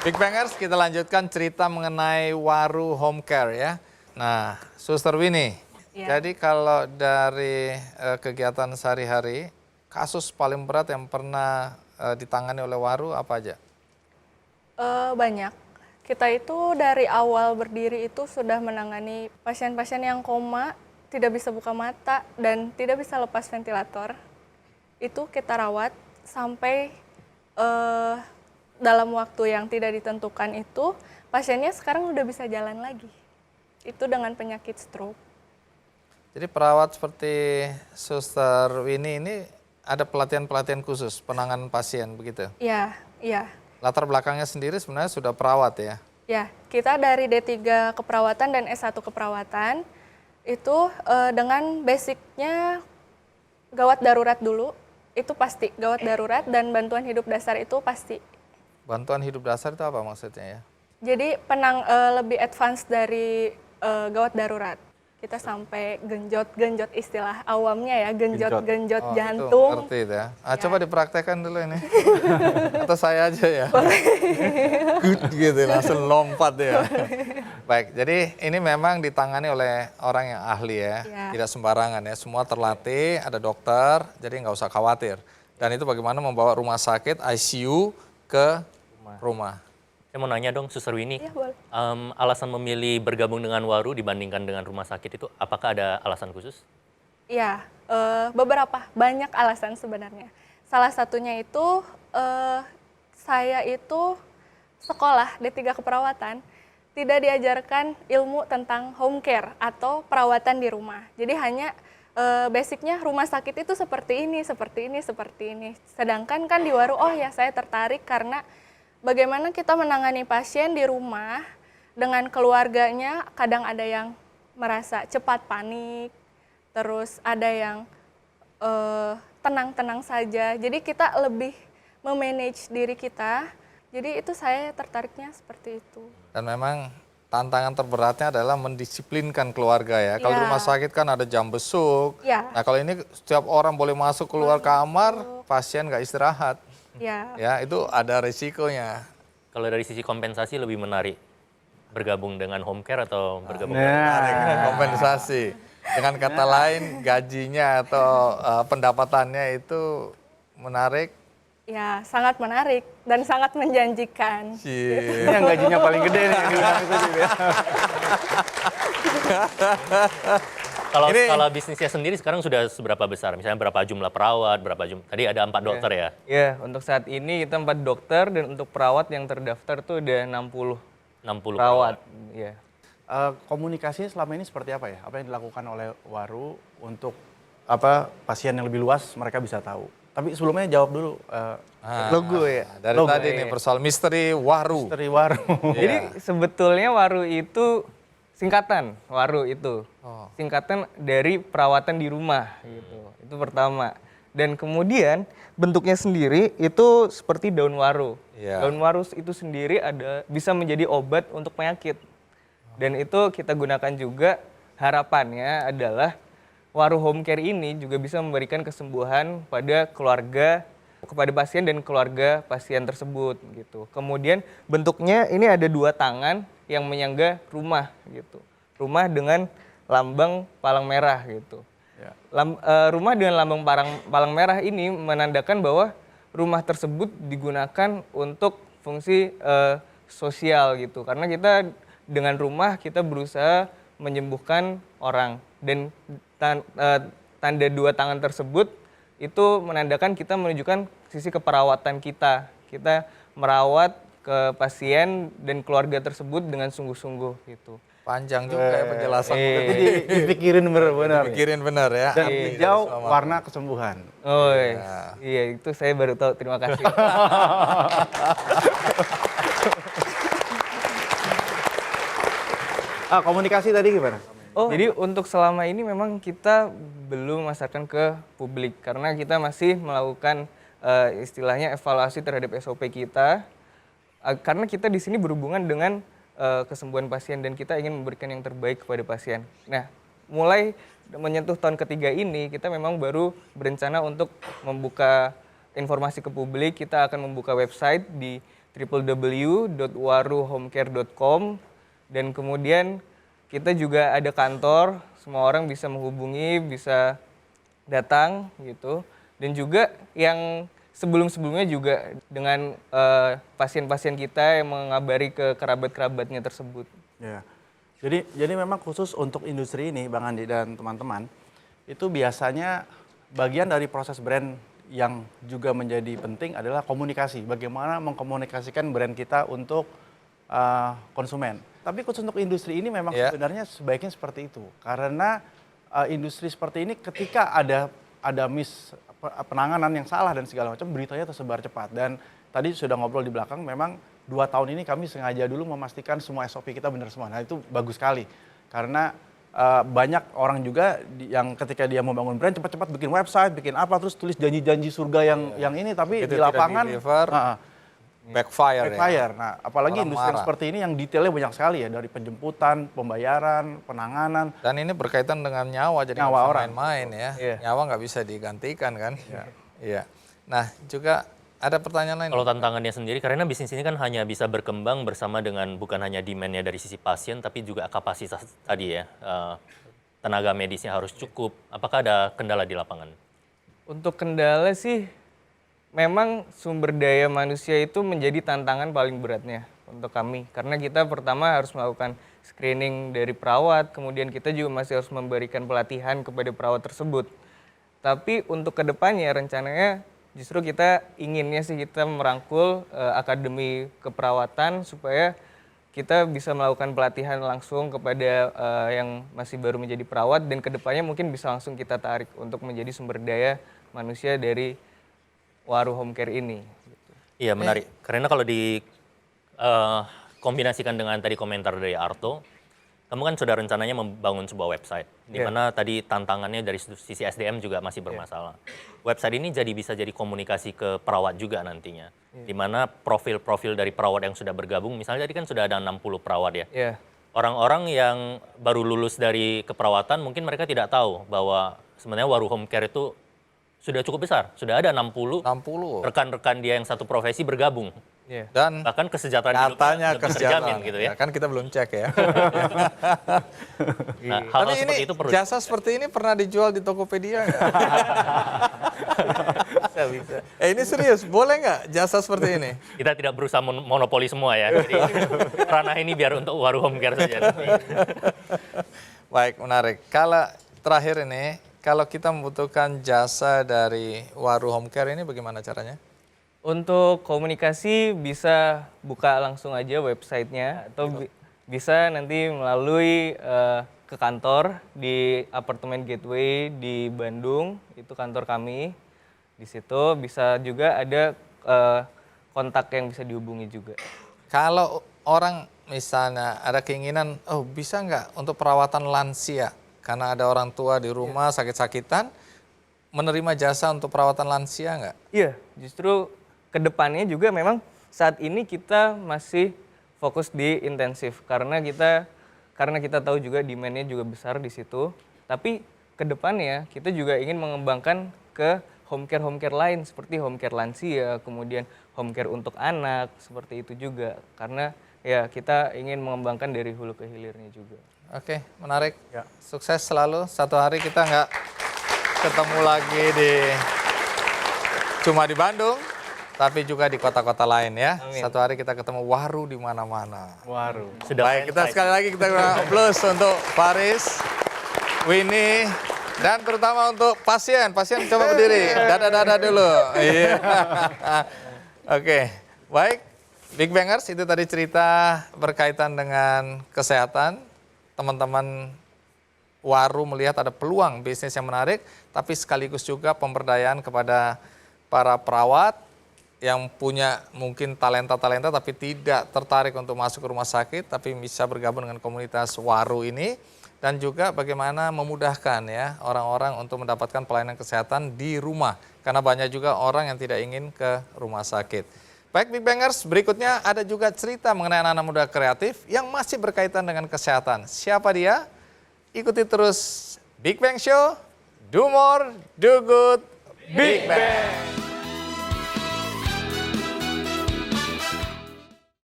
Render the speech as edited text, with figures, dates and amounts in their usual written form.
Big Bangers, kita lanjutkan cerita mengenai Waru Home Care ya. Nah, Suster Winnie, jadi kalau dari kegiatan sehari-hari, kasus paling berat yang pernah ditangani oleh Waru apa aja? Banyak. Kita itu dari awal berdiri itu sudah menangani pasien-pasien yang koma, tidak bisa buka mata, dan tidak bisa lepas ventilator. Itu kita rawat sampai dalam waktu yang tidak ditentukan itu, pasiennya sekarang udah bisa jalan lagi. Itu dengan penyakit stroke. Jadi perawat seperti Suster Winnie ini ada pelatihan-pelatihan khusus penanganan pasien begitu? Iya, iya. Latar belakangnya sendiri sebenarnya sudah perawat ya? Ya, kita dari D3 keperawatan dan S1 keperawatan itu dengan basicnya gawat darurat dulu, itu pasti gawat darurat dan bantuan hidup dasar itu pasti. Bantuan hidup dasar itu apa maksudnya ya? Jadi lebih advance dari gawat darurat. Kita sampai genjot-genjot istilah awamnya ya, genjot-genjot jantung. Itu ngerti ya. Coba dipraktekkan dulu ini. Atau saya aja ya. Good gitu, langsung lompat ya. Baik, jadi ini memang ditangani oleh orang yang ahli ya. Tidak sembarangan ya, semua terlatih, ada dokter, jadi nggak usah khawatir. Dan itu bagaimana membawa rumah sakit ICU ke rumah. Saya mau nanya dong, Suster Winnie, Iya, boleh. alasan memilih bergabung dengan Waru dibandingkan dengan rumah sakit itu, apakah ada alasan khusus? Iya, banyak alasan sebenarnya. Salah satunya itu saya itu sekolah D3 keperawatan tidak diajarkan ilmu tentang home care atau perawatan di rumah. Jadi hanya basicnya rumah sakit itu seperti ini, seperti ini, seperti ini. Sedangkan kan di Waru, oh ya saya tertarik karena bagaimana kita menangani pasien di rumah dengan keluarganya, kadang ada yang merasa cepat panik, terus ada yang tenang-tenang saja. Jadi kita lebih memanage diri kita, jadi itu saya tertariknya seperti itu. Dan memang tantangan terberatnya adalah mendisiplinkan keluarga ya. Kalau di rumah sakit kan ada jam besuk. Nah kalau ini setiap orang boleh masuk keluar kamar, pasien nggak istirahat. Ya itu ada risikonya. Kalau dari sisi kompensasi lebih menarik bergabung dengan home care atau bergabung dengan kompensasi. Dengan kata lain gajinya atau pendapatannya itu menarik. Ya sangat menarik dan sangat menjanjikan. Yang gajinya paling gede nih yang dibilang itu juga. Kalau skala bisnisnya sendiri sekarang sudah seberapa besar? Misalnya berapa jumlah perawat, tadi ada 4 dokter ya? Iya, untuk saat ini kita 4 dokter dan untuk perawat yang terdaftar tuh udah 60 perawat. Iya. Komunikasinya selama ini seperti apa ya? Apa yang dilakukan oleh Waru untuk pasien yang lebih luas mereka bisa tahu. Tapi sebelumnya jawab dulu logo ya. Dari logo, tadi nih persoal misteri Waru. Misteri Waru. Jadi sebetulnya Waru itu singkatan, Waru itu. Singkatan dari perawatan di rumah gitu. Itu pertama. Dan kemudian bentuknya sendiri itu seperti daun waru. Daun waru itu sendiri bisa menjadi obat untuk penyakit. Dan itu kita gunakan juga, harapannya adalah Waru Home Care ini juga bisa memberikan kesembuhan pada kepada pasien dan keluarga pasien tersebut gitu. Kemudian bentuknya ini ada 2 tangan yang menyangga rumah gitu. Rumah dengan lambang palang merah gitu. Rumah dengan lambang palang merah ini menandakan bahwa rumah tersebut digunakan untuk fungsi sosial gitu. Karena kita dengan rumah kita berusaha menyembuhkan orang, dan tanda 2 tangan tersebut itu menandakan kita menunjukkan sisi keperawatan kita. Kita merawat ke pasien dan keluarga tersebut dengan sungguh-sungguh gitu. Panjang juga ya penjelasan. Dipikirin benar-benar. Dipikirin benar ya. Dan hijau warna kesembuhan. Oh iya, itu saya baru tahu. Terima kasih. Komunikasi tadi gimana? Jadi untuk selama ini memang kita belum memasarkan ke publik karena kita masih melakukan istilahnya evaluasi terhadap SOP kita. Karena kita di sini berhubungan dengan kesembuhan pasien dan kita ingin memberikan yang terbaik kepada pasien. Nah, mulai menyentuh tahun ketiga ini kita memang baru berencana untuk membuka informasi ke publik. Kita akan membuka website di www.waruhomecare.com, dan kemudian kita juga ada kantor, semua orang bisa menghubungi, bisa datang gitu. Dan juga yang sebelum-sebelumnya juga dengan pasien-pasien kita yang mengabari ke kerabat-kerabatnya tersebut. Ya. Jadi memang khusus untuk industri ini, Bang Andi dan teman-teman, itu biasanya bagian dari proses brand yang juga menjadi penting adalah komunikasi. Bagaimana mengkomunikasikan brand kita untuk konsumen. Tapi khusus untuk industri ini memang sebenarnya sebaiknya seperti itu. Karena industri seperti ini ketika ada penanganan yang salah dan segala macam, beritanya tersebar cepat. Dan tadi sudah ngobrol di belakang, memang 2 tahun ini kami sengaja dulu memastikan semua SOP kita benar semua. Nah itu bagus sekali. Karena banyak orang juga yang ketika dia membangun brand cepat-cepat bikin website, bikin apa, terus tulis janji-janji surga yang ini, tapi Begitu di lapangan backfire. Nah, apalagi Orang industri yang marah. seperti ini yang detailnya banyak sekali ya, dari penjemputan, pembayaran, penanganan. Dan ini berkaitan dengan nyawa, jadi Nyawa nggak bisa orang. main-main ya. Nyawa nggak bisa digantikan kan. Iya. Nah juga ada pertanyaan lain. Kalau tantangannya sendiri, karena bisnis ini kan hanya bisa berkembang bersama dengan bukan hanya demand-nya dari sisi pasien, tapi juga kapasitas tadi ya, tenaga medisnya harus cukup. Apakah ada kendala di lapangan? Untuk kendala sih, memang sumber daya manusia itu menjadi tantangan paling beratnya untuk kami. Karena kita pertama harus melakukan screening dari perawat, kemudian kita juga masih harus memberikan pelatihan kepada perawat tersebut. Tapi untuk kedepannya rencananya justru kita inginnya sih kita merangkul akademi keperawatan supaya kita bisa melakukan pelatihan langsung kepada yang masih baru menjadi perawat, dan kedepannya mungkin bisa langsung kita tarik untuk menjadi sumber daya manusia dari Waru Home Care ini. Iya menarik, karena kalau kombinasikan dengan tadi komentar dari Arto, kamu kan sudah rencananya membangun sebuah website, di mana tadi tantangannya dari sisi SDM juga masih bermasalah. Website ini bisa jadi komunikasi ke perawat juga nantinya, di mana profil-profil dari perawat yang sudah bergabung, misalnya tadi kan sudah ada 60 perawat ya. Orang-orang yang baru lulus dari keperawatan mungkin mereka tidak tahu bahwa sebenarnya Waru Home Care itu sudah cukup besar, sudah ada 60 rekan-rekan dia yang satu profesi bergabung. Dan Bahkan kesejahteraan katanya hidupnya terjamin gitu ya. Kan kita belum cek ya. Nah, Tapi hal-hal ini seperti itu perlu. jasa seperti ini pernah dijual di Tokopedia nggak? Bisa. Ini serius, boleh nggak jasa seperti ini? Kita tidak berusaha monopoli semua ya. Jadi ranah ini biar untuk Waru Home Care saja. Baik, menarik. Kalau terakhir ini, kalau kita membutuhkan jasa dari Waru Home Care ini bagaimana caranya? Untuk komunikasi bisa buka langsung aja websitenya, atau bisa nanti melalui ke kantor di Apartemen Gateway di Bandung, itu kantor kami. Di situ bisa juga ada kontak yang bisa dihubungi juga. Kalau orang misalnya ada keinginan, oh bisa nggak untuk perawatan lansia? Karena ada orang tua di rumah sakit-sakitan, menerima jasa untuk perawatan lansia nggak? Iya, justru kedepannya juga memang saat ini kita masih fokus di intensif karena kita tahu juga demand-nya juga besar di situ. Tapi kedepannya kita juga ingin mengembangkan ke home care lain seperti home care lansia, kemudian home care untuk anak, seperti itu juga. Karena ya kita ingin mengembangkan dari hulu ke hilirnya juga. Oke, menarik. Sukses selalu. Satu hari kita nggak ketemu lagi cuma di Bandung, tapi juga di kota-kota lain ya. Amin. Satu hari kita ketemu Waru di mana-mana. Waru. Baik, kita sekali lagi kita plus untuk Faris, Winnie, dan terutama untuk pasien. Pasien coba berdiri, dada-dada dulu. Iya. Oke, baik. Big Bangers, itu tadi cerita berkaitan dengan kesehatan. Teman-teman Waru melihat ada peluang bisnis yang menarik, tapi sekaligus juga pemberdayaan kepada para perawat yang punya mungkin talenta-talenta tapi tidak tertarik untuk masuk ke rumah sakit, tapi bisa bergabung dengan komunitas Waru ini, dan juga bagaimana memudahkan ya orang-orang untuk mendapatkan pelayanan kesehatan di rumah, karena banyak juga orang yang tidak ingin ke rumah sakit. Baik Big Bangers, berikutnya ada juga cerita mengenai anak-anak muda kreatif yang masih berkaitan dengan kesehatan. Siapa dia? Ikuti terus Big Bang Show, do more, do good, Big Bang.